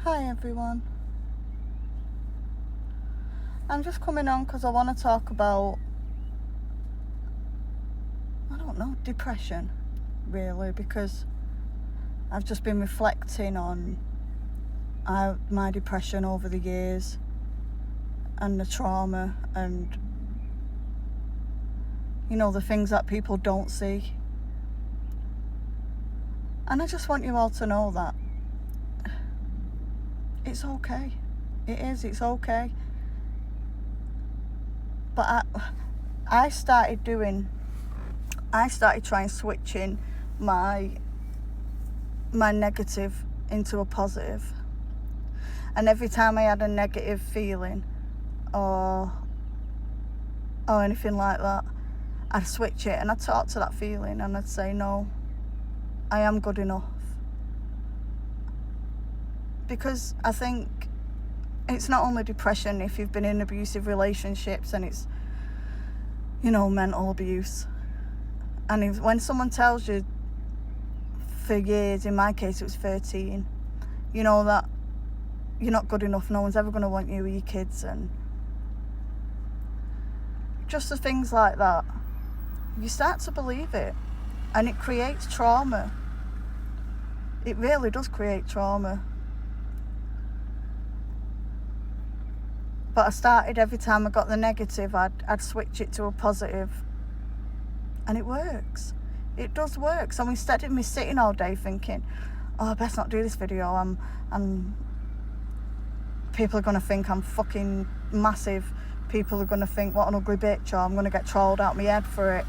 Hi everyone. I'm just coming on because I want to talk about, depression, really, because I've just been reflecting on my depression over the years and the trauma and, the things that people don't see. And I just want you all to know that it's okay. It's okay. But I started trying switching my negative into a positive. And every time I had a negative feeling or anything like that, I'd switch it and I'd talk to that feeling and I'd say, no, I am good enough. Because I think it's not only depression if you've been in abusive relationships and it's, mental abuse. And when someone tells you for years, in my case it was 13, that you're not good enough, no one's ever going to want you or your kids, and just the things like that, you start to believe it, and it creates trauma. It really does create trauma. But I started, every time I got the negative, I'd switch it to a positive. And it works. It does work. So instead of me sitting all day thinking, oh, I best not do this video, I'm people are going to think I'm fucking massive. People are going to think, what an ugly bitch, or I'm going to get trolled out my head for it.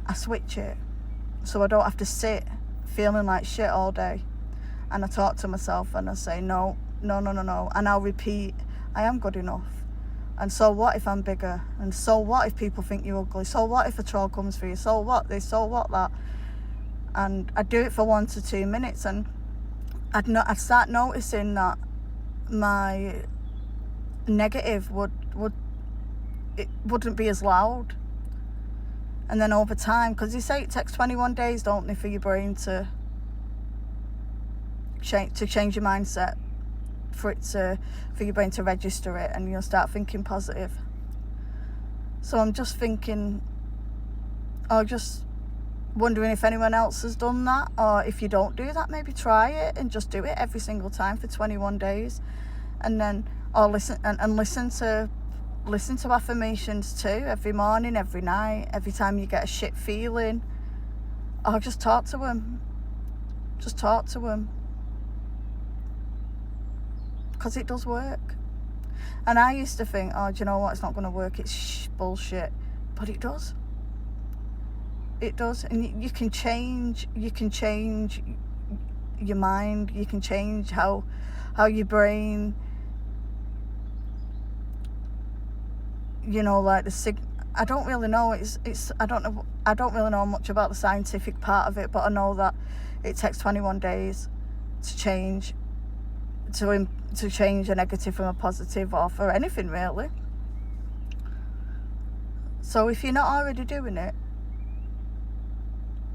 I switch it. So I don't have to sit feeling like shit all day. And I talk to myself and I say, no. And I'll repeat, I am good enough. And so what if I'm bigger? And so what if people think you're ugly? So what if a troll comes for you? So what this? So what that? And I'd do it for 1 to 2 minutes, and I'd start noticing that my negative wouldn't be as loud. And then over time, because they say it takes 21 days, don't they, for your brain to change your mindset, for your brain to register it, and you'll start thinking positive. So I'm just thinking, or just wondering if anyone else has done that, or if you don't do that, maybe try it and just do it every single time for 21 days, and then listen to affirmations too, every morning, every night, every time you get a shit feeling, or just talk to them. Because it does work. And I used to think, oh, do you know what, it's not going to work, it's bullshit. But it does. And you can change your mind. You can change how your brain, like I don't really know, I don't really know much about the scientific part of it, but I know that it takes 21 days to change a negative from a positive, or for anything really. So if you're not already doing it,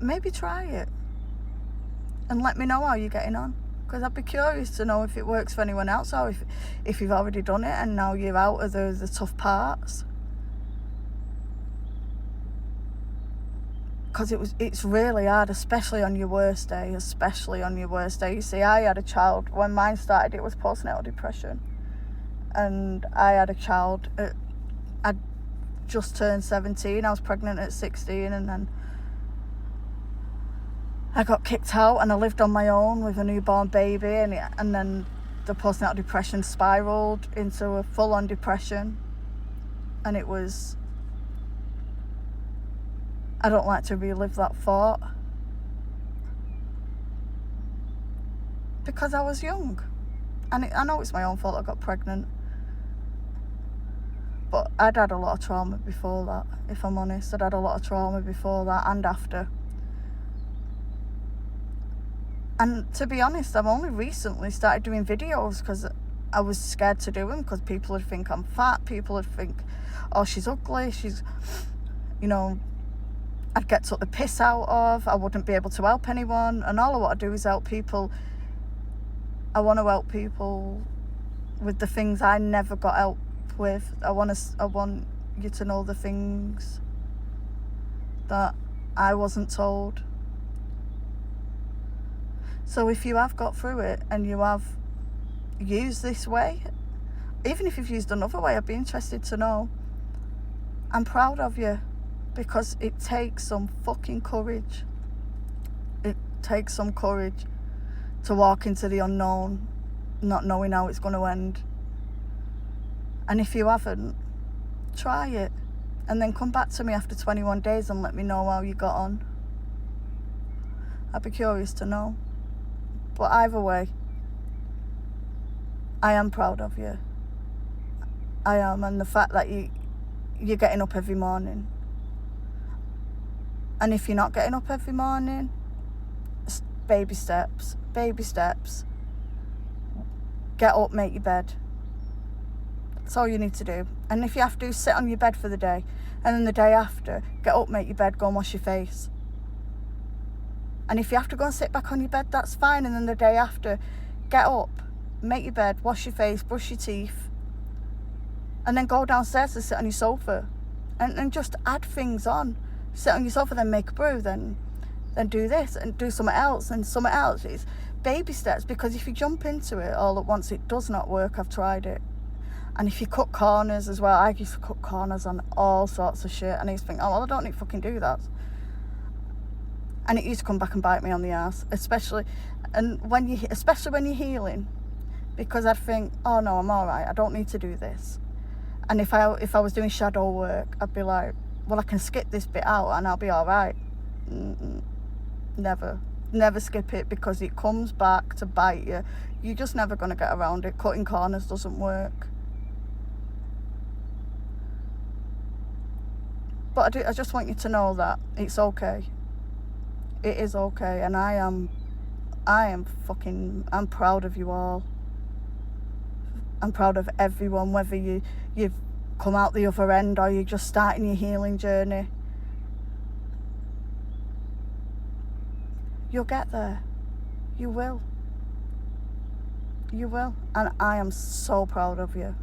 maybe try it and let me know how you're getting on, because I'd be curious to know if it works for anyone else, or if you've already done it and now you're out of the tough parts. Because it's really hard, especially on your worst day. You see, I had a child, when mine started, it was postnatal depression. And I had a child, I'd just turned 17, I was pregnant at 16, and then I got kicked out and I lived on my own with a newborn baby, and then the postnatal depression spiraled into a full-on depression. And it was, I don't like to relive that thought, because I was young, and I know it's my own fault I got pregnant, but I'd had a lot of trauma before that, if I'm honest. I'd had a lot of trauma before that and after. And to be honest, I've only recently started doing videos because I was scared to do them, because people would think I'm fat, people would think, oh, she's ugly, she's, I'd get took the piss out of, I wouldn't be able to help anyone, and all I want to do is help people. I want to help people with the things I never got help with. I want you to know the things that I wasn't told. So if you have got through it and you have used this way, even if you've used another way, I'd be interested to know. I'm proud of you, because it takes some fucking courage. It takes some courage to walk into the unknown, not knowing how it's going to end. And if you haven't, try it. And then come back to me after 21 days and let me know how you got on. I'd be curious to know. But either way, I am proud of you. I am. And the fact that you're getting up every morning. And if you're not getting up every morning, baby steps. Get up, make your bed. That's all you need to do. And if you have to, sit on your bed for the day. And then the day after, get up, make your bed, go and wash your face. And if you have to go and sit back on your bed, that's fine. And then the day after, get up, make your bed, wash your face, brush your teeth. And then go downstairs to sit on your sofa. And just add things on. Sit on your sofa, then make a brew, then do this and do something else and something else. It's baby steps, because if you jump into it all at once, it does not work. I've tried it. And if you cut corners as well, I used to cut corners on all sorts of shit, and I used to think, oh well, I don't need to fucking do that. And it used to come back and bite me on the ass, especially when you're healing, because I'd think, oh no, I'm all right, I don't need to do this. And if I was doing shadow work, I'd be like, well, I can skip this bit out and I'll be all right. Never skip it, because it comes back to bite you. You're just never going to get around it. Cutting corners doesn't work. But I just want you to know that it's okay. It is okay, and I'm proud of you all. I'm proud of everyone, whether you've come out the other end or you're just starting your healing journey. You'll get there. You will. And I am so proud of you.